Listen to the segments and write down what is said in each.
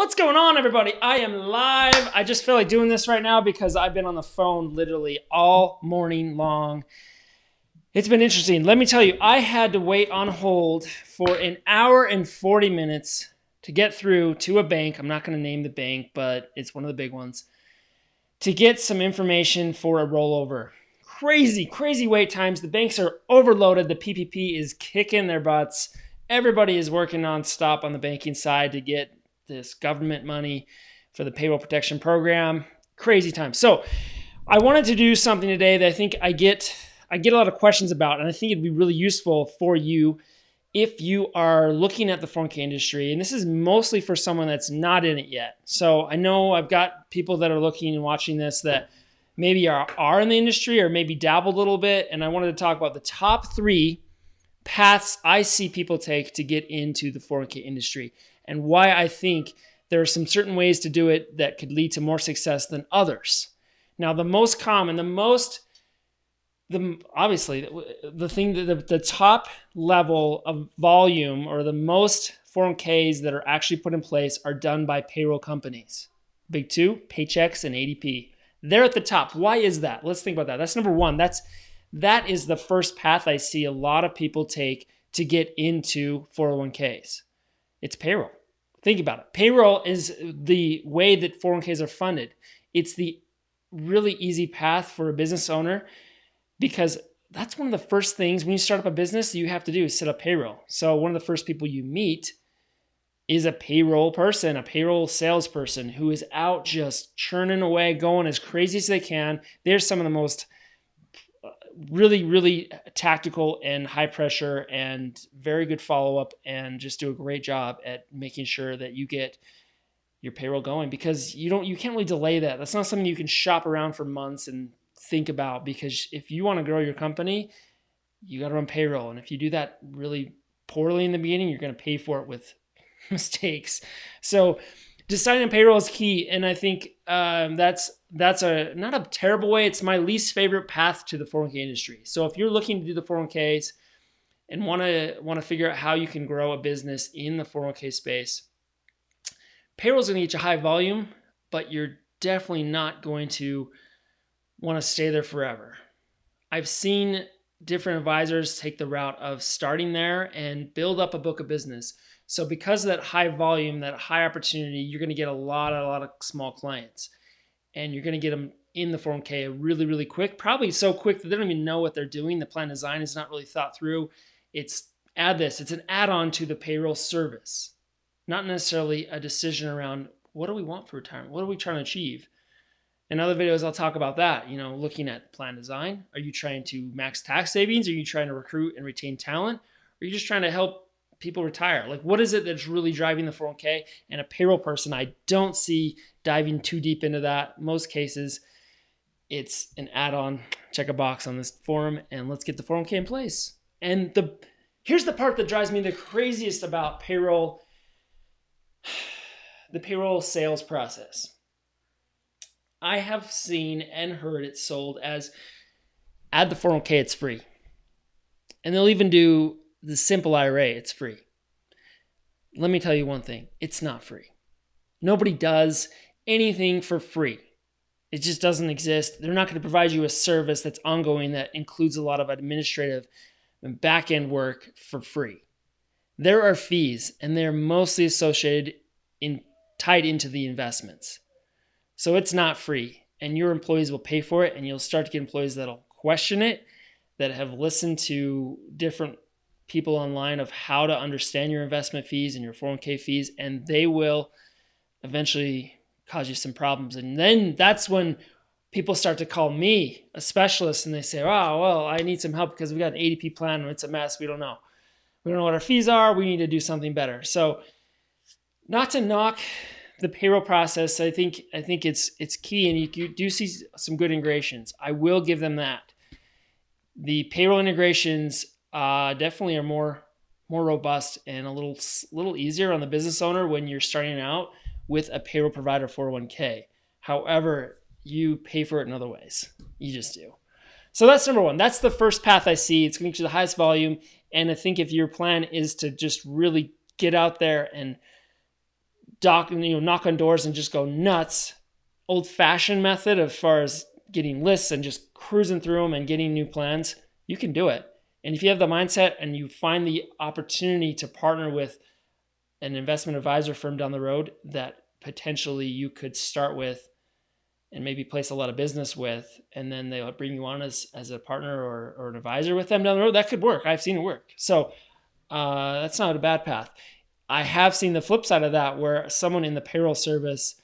What's going on, everybody? I am live. I just feel like doing this right now because I've been on the phone literally all morning long. It's been interesting. Let me tell you, I had to wait on hold for an hour and 40 minutes to get through to a bank. I'm not going to name the bank, but it's one of the big ones, to get some information for a rollover. Crazy wait times. The banks are overloaded. The PPP is kicking their butts. Everybody is working nonstop on the banking side to get this government money for the payroll protection program. Crazy time. So I wanted to do something today that I think I get a lot of questions about, and I think it'd be really useful for you if you are looking at the 401k industry. And this is mostly for someone that's not in it yet. So I know I've got people that are looking and watching this that maybe are in the industry or maybe dabbled a little bit. And I wanted to talk about the top 3 paths I see people take to get into the 401k industry and why I think there are some certain ways to do it that could lead to more success than others. Now, the most common, obviously the thing that the top level of volume or the most 401ks that are actually put in place are done by payroll companies. Big 2, Paychex and ADP. They're at the top. Why is that? Let's think about that. That's number 1. That is the first path I see a lot of people take to get into 401ks. It's payroll. Think about it. Payroll is the way that 401ks are funded. It's the really easy path for a business owner because that's one of the first things when you start up a business you have to do is set up payroll. So one of the first people you meet is a payroll person, a payroll salesperson who is out just churning away, going as crazy as they can. They're some of the most really tactical and high pressure and very good follow-up and just do a great job at making sure that you get your payroll going because you can't really delay that. That's not something you can shop around for months and think about because if you want to grow your company, you got to run payroll. And if you do that really poorly in the beginning, you're going to pay for it with mistakes. So deciding on payroll is key. And I think that's not a terrible way. It's my least favorite path to the 401k industry. So if you're looking to do the 401ks and want to figure out how you can grow a business in the 401k space, payroll is going to get you high volume, but you're definitely not going to want to stay there forever. I've seen different advisors take the route of starting there and build up a book of business. So because of that high volume, that high opportunity, you're going to get a lot of small clients. And you're going to get them in the 401k really quick, probably so quick that they don't even know what they're doing. The plan design is not really thought through. It's an add-on to the payroll service, not necessarily a decision around what do we want for retirement? What are we trying to achieve? In other videos, I'll talk about that, looking at plan design. Are you trying to max tax savings? Are you trying to recruit and retain talent? Or are you just trying to help people retire? Like, what is it that's really driving the 401k? And a payroll person, I don't see diving too deep into that. Most cases, it's an add-on. Check a box on this forum, and let's get the 401k in place. And here's the part that drives me the craziest about payroll, the payroll sales process. I have seen and heard it sold as add the 401k, it's free. And they'll even do the simple IRA, it's free. Let me tell you one thing, it's not free. Nobody does anything for free. It just doesn't exist. They're not going to provide you a service that's ongoing that includes a lot of administrative and back-end work for free. There are fees, and they're mostly associated tied into the investments. So it's not free, and your employees will pay for it, and you'll start to get employees that'll question it, that have listened to different people online of how to understand your investment fees and your 401k fees, and they will eventually cause you some problems. And then that's when people start to call me a specialist, and they say, oh, well, I need some help because we got an ADP plan and it's a mess. We don't know what our fees are. We need to do something better. So not to knock the payroll process, I think it's key, and you do see some good integrations. I will give them that. The payroll integrations definitely are more robust and a little easier on the business owner when you're starting out with a payroll provider 401k. However, you pay for it in other ways. You just do. So that's number 1. That's the first path I see. It's going to get you the highest volume. And I think if your plan is to just really get out there and knock on doors and just go nuts, old-fashioned method as far as getting lists and just cruising through them and getting new plans, you can do it. And if you have the mindset and you find the opportunity to partner with an investment advisor firm down the road that potentially you could start with and maybe place a lot of business with, and then they'll bring you on as a partner or an advisor with them down the road, that could work. I've seen it work. So that's not a bad path. I have seen the flip side of that, where someone in the payroll service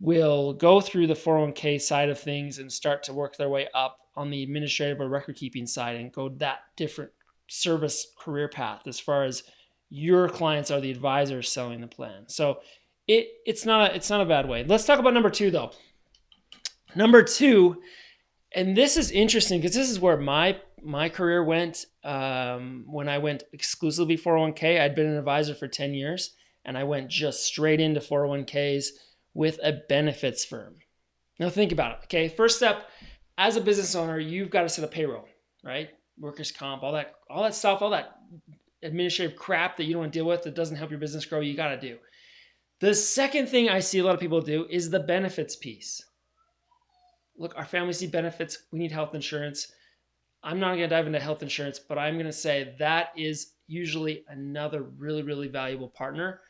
will go through the 401k side of things and start to work their way up on the administrative or record keeping side and go that different service career path as far as your clients are the advisors selling the plan. So it's not a bad way. Let's talk about number 2 though. Number 2, and this is interesting because this is where my career went when I went exclusively 401k. I'd been an advisor for 10 years and I went just straight into 401ks with a benefits firm. Now think about it, okay? First step, as a business owner, you've got to set up payroll, right? Workers' comp, all that stuff, all that administrative crap that you don't want to deal with that doesn't help your business grow, you got to do. The second thing I see a lot of people do is the benefits piece. Look, our families need benefits. We need health insurance. I'm not going to dive into health insurance, but I'm going to say that is usually another really, really valuable partner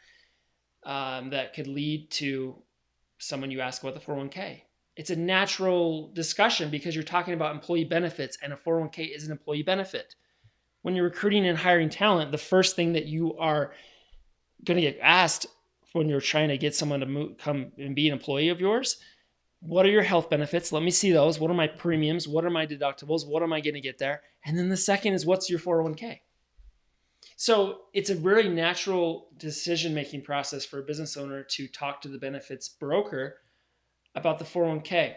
that could lead to someone you ask about the 401k. It's a natural discussion because you're talking about employee benefits, and a 401k is an employee benefit. When you're recruiting and hiring talent, the first thing that you are going to get asked when you're trying to get someone to come and be an employee of yours, what are your health benefits? Let me see those. What are my premiums? What are my deductibles? What am I going to get there? And then the second is, what's your 401k? So it's a very natural decision-making process for a business owner to talk to the benefits broker about the 401k.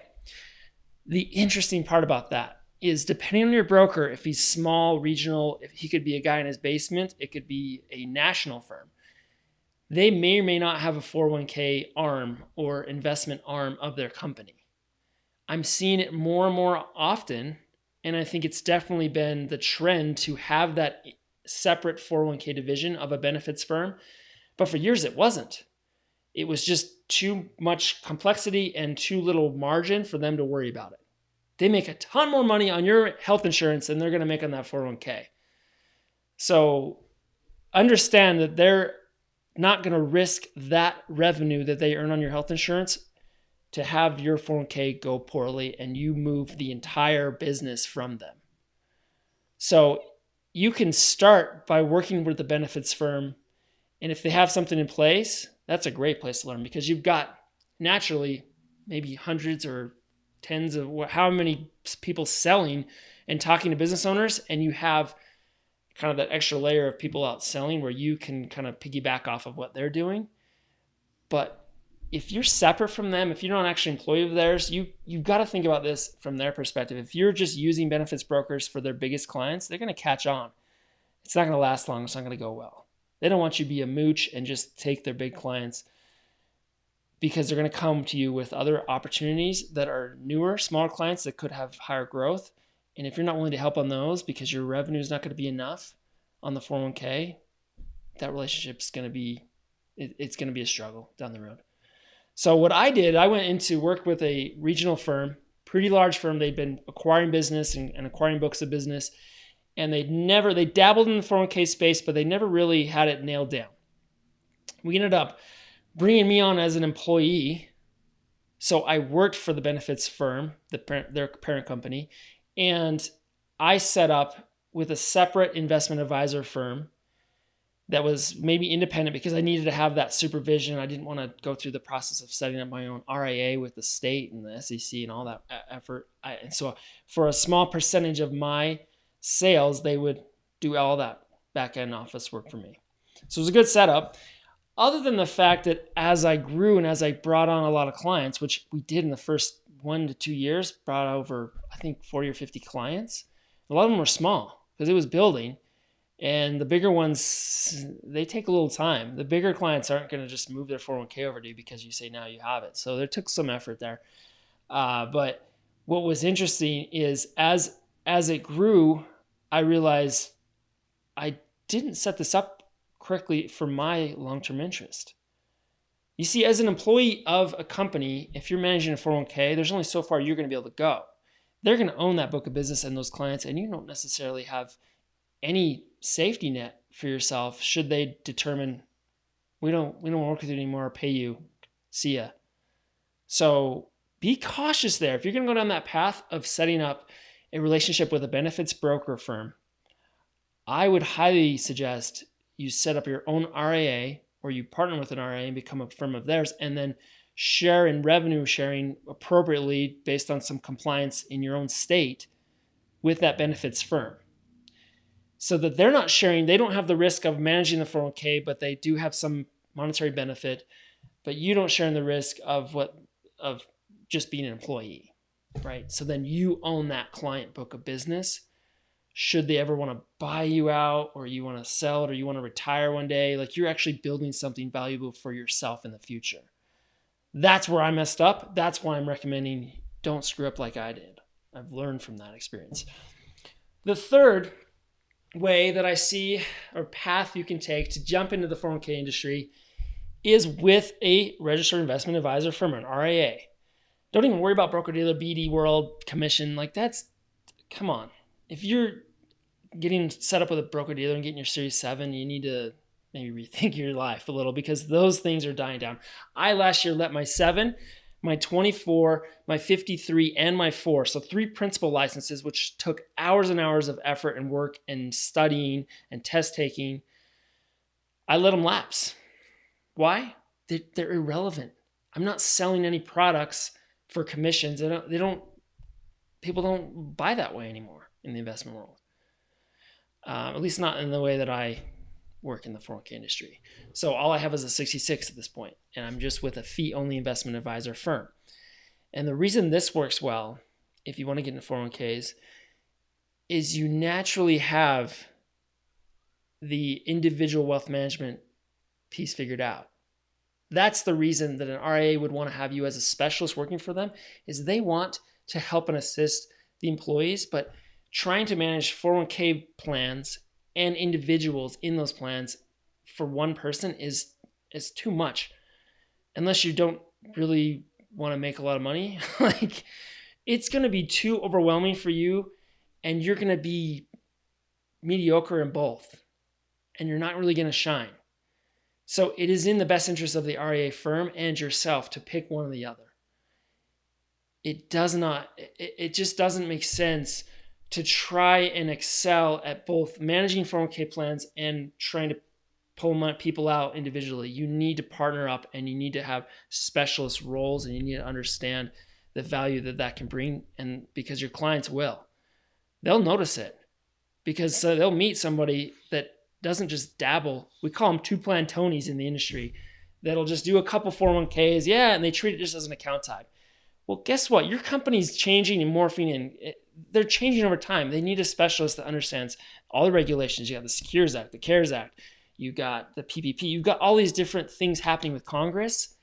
The interesting part about that is, depending on your broker, if he's small, regional, if he could be a guy in his basement, it could be a national firm. They may or may not have a 401k arm or investment arm of their company. I'm seeing it more and more often, and I think it's definitely been the trend to have that separate 401k division of a benefits firm. But for years it wasn't. It was just too much complexity and too little margin for them to worry about it. They make a ton more money on your health insurance than they're going to make on that 401k. So understand that they're not going to risk that revenue that they earn on your health insurance to have your 401k go poorly and you move the entire business from them. So you can start by working with the benefits firm, and if they have something in place, that's a great place to learn, because you've got naturally maybe hundreds or tens of how many people selling and talking to business owners, and you have kind of that extra layer of people out selling where you can kind of piggyback off of what they're doing. But if you're separate from them, if you're not actually an employee of theirs, you've got to think about this from their perspective. If you're just using benefits brokers for their biggest clients, they're going to catch on. It's not going to last long. It's not going to go well. They don't want you to be a mooch and just take their big clients, because they're going to come to you with other opportunities that are newer, smaller clients that could have higher growth. And if you're not willing to help on those because your revenue is not going to be enough on the 401k, that relationship's going to be, it's going to be a struggle down the road. So what I did, I went into work with a regional firm, pretty large firm. They'd been acquiring business and acquiring books of business. And they dabbled in the 401k space, but they never really had it nailed down. We ended up bringing me on as an employee. So I worked for the benefits firm, their parent company, and I set up with a separate investment advisor firm that was maybe independent, because I needed to have that supervision. I didn't want to go through the process of setting up my own RIA with the state and the SEC and all that effort. And so for a small percentage of my sales, they would do all that back-end office work for me. So it was a good setup. Other than the fact that as I grew and as I brought on a lot of clients, which we did in the first 1 to 2 years, brought over, I think, 40 or 50 clients. A lot of them were small because it was building. And the bigger ones, they take a little time. The bigger clients aren't going to just move their 401k over to you because you say now you have it. So there took some effort there. But what was interesting is as it grew, I realized I didn't set this up correctly for my long-term interest. You see, as an employee of a company, if you're managing a 401k, there's only so far you're going to be able to go. They're going to own that book of business and those clients, and you don't necessarily have any safety net for yourself should they determine we don't work with you anymore or pay you. See ya. So be cautious there. If you're going to go down that path of setting up a relationship with a benefits broker firm, I would highly suggest you set up your own RIA or you partner with an RIA and become a firm of theirs, and then share in revenue sharing appropriately based on some compliance in your own state with that benefits firm. So that they're not sharing, they don't have the risk of managing the 401k, but they do have some monetary benefit, but you don't share in the risk of just being an employee, right? So then you own that client book of business. Should they ever want to buy you out, or you want to sell it, or you want to retire one day, like you're actually building something valuable for yourself in the future. That's where I messed up. That's why I'm recommending don't screw up like I did. I've learned from that experience. The third way that I see, or path you can take to jump into the 401k industry, is with a registered investment advisor firm, an RIA. Don't even worry about broker-dealer, BD world, commission. Like come on. If you're getting set up with a broker-dealer and getting your Series 7, you need to maybe rethink your life a little, because those things are dying down. I last year let my 7, my 24, my 53, and my 4, so 3 principal licenses, which took hours and hours of effort and work and studying and test taking, I let them lapse. Why? They're irrelevant. I'm not selling any products for commissions. People don't buy that way anymore in the investment world. At least not in the way that I work in the 401k industry. So all I have is a 66 at this point, and I'm just with a fee-only investment advisor firm. And the reason this works well, if you want to get into 401ks, is you naturally have the individual wealth management piece figured out. That's the reason that an RIA would want to have you as a specialist working for them, is they want to help and assist the employees, but trying to manage 401k plans and individuals in those plans for one person is too much. Unless you don't really want to make a lot of money, like it's going to be too overwhelming for you, and you're going to be mediocre in both, and you're not really going to shine. So it is in the best interest of the RIA firm and yourself to pick one or the other. It just doesn't make sense to try and excel at both managing 401k plans and trying to pull people out individually. You need to partner up, and you need to have specialist roles, and you need to understand the value that can bring. And because your clients they'll notice it, because they'll meet somebody that doesn't just dabble. We call them 2-plan Tonys in the industry, that'll just do a couple 401ks, and they treat it just as an account type. Well, guess what? Your company's changing and morphing, and they're changing over time. They need a specialist that understands all the regulations. You got the Secures Act, the CARES Act, you got the PPP, you've got all these different things happening with Congress,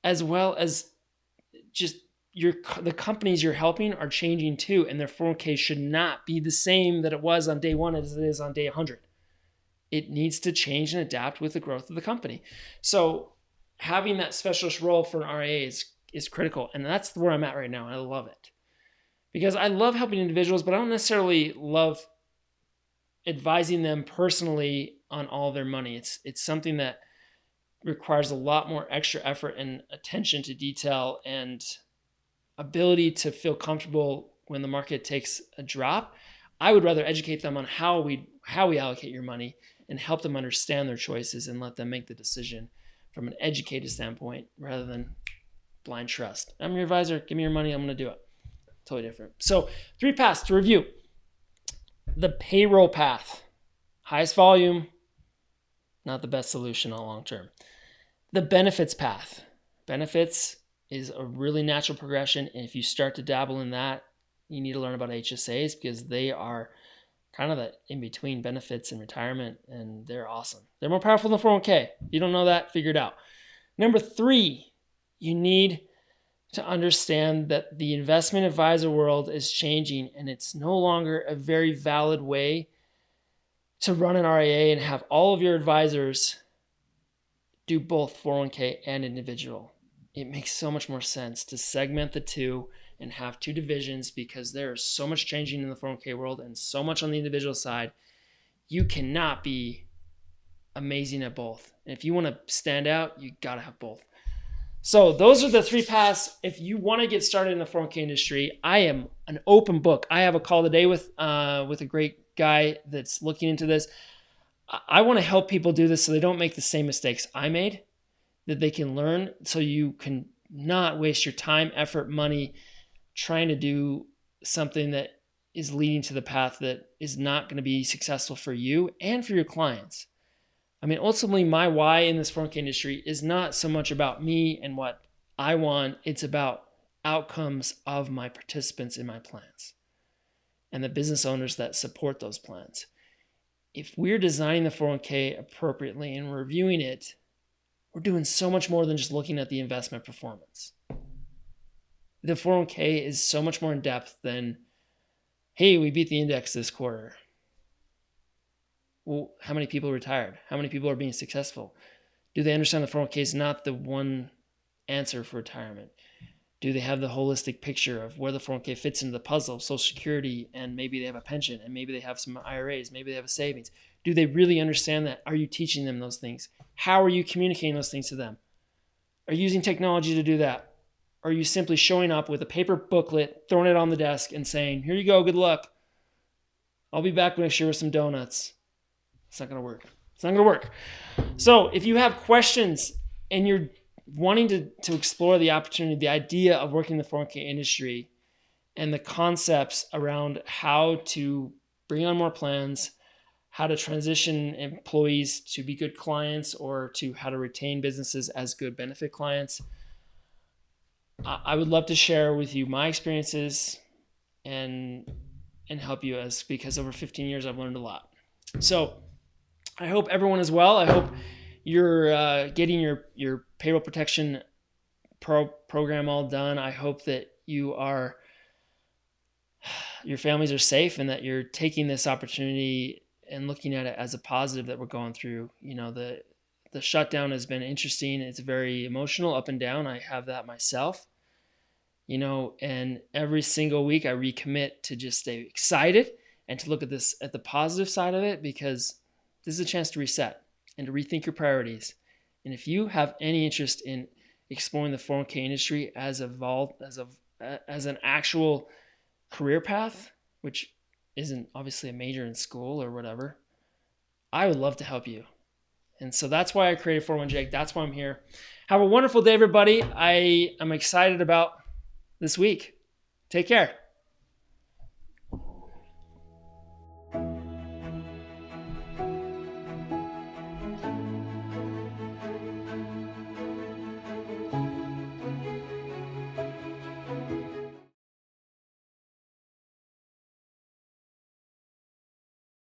as well as just the companies you're helping are changing too, and their 401k should not be the same that it was on day 1 as it is on day 100. It needs to change and adapt with the growth of the company. So having that specialist role for an RIA is critical, and that's where I'm at right now. I love it because I love helping individuals, but I don't necessarily love advising them personally on all their money. It's something that requires a lot more extra effort and attention to detail and ability to feel comfortable when the market takes a drop. I would rather educate them on how we allocate your money and help them understand their choices and let them make the decision from an educated standpoint rather than blind trust. I'm your advisor. Give me your money. I'm going to do it. Totally different. So 3 paths to review. The payroll path. Highest volume, not the best solution on long term. The benefits path. Benefits is a really natural progression. And if you start to dabble in that, you need to learn about HSAs because they are kind of the in-between benefits and retirement, and they're awesome. They're more powerful than 401k. If you don't know that, figure it out. Number 3, you need to understand that the investment advisor world is changing, and it's no longer a very valid way to run an RIA and have all of your advisors do both 401k and individual. It makes so much more sense to segment the two and have two divisions, because there is so much changing in the 401k world and so much on the individual side. You cannot be amazing at both. And if you want to stand out, you got to have both. So those are the 3 paths. If you want to get started in the 401k industry, I am an open book. I have a call today with a great guy that's looking into this. I want to help people do this so they don't make the same mistakes I made, that they can learn, so you can not waste your time, effort, money trying to do something that is leading to the path that is not going to be successful for you and for your clients. I mean, ultimately, my why in this 401k industry is not so much about me and what I want. It's about outcomes of my participants in my plans and the business owners that support those plans. If we're designing the 401k appropriately and reviewing it, we're doing so much more than just looking at the investment performance. The 401k is so much more in depth than, hey, we beat the index this quarter. Well, how many people retired? How many people are being successful? Do they understand the 401k is not the one answer for retirement? Do they have the holistic picture of where the 401k fits into the puzzle of Social Security, and maybe they have a pension, and maybe they have some IRAs, maybe they have a savings? Do they really understand that? Are you teaching them those things? How are you communicating those things to them? Are you using technology to do that? Or are you simply showing up with a paper booklet, throwing it on the desk and saying, here you go, good luck. I'll be back next year with some donuts. It's not going to work. It's not going to work. So if you have questions and you're wanting to explore the opportunity, the idea of working in the 401k industry and the concepts around how to bring on more plans, how to transition employees to be good clients, or to how to retain businesses as good benefit clients, I would love to share with you my experiences and help you, because over 15 years I've learned a lot. So I hope everyone is well. I hope you're getting your payroll protection program all done. I hope that your families are safe, and that you're taking this opportunity and looking at it as a positive that we're going through. You know, the shutdown has been interesting. It's very emotional, up and down. I have that myself, you know, and every single week I recommit to just stay excited and to look at the positive side of it, because this is a chance to reset and to rethink your priorities. And if you have any interest in exploring the 401k industry as an actual career path, which isn't obviously a major in school or whatever, I would love to help you. And so that's why I created 401jake. That's why I'm here. Have a wonderful day, everybody. I am excited about this week. Take care.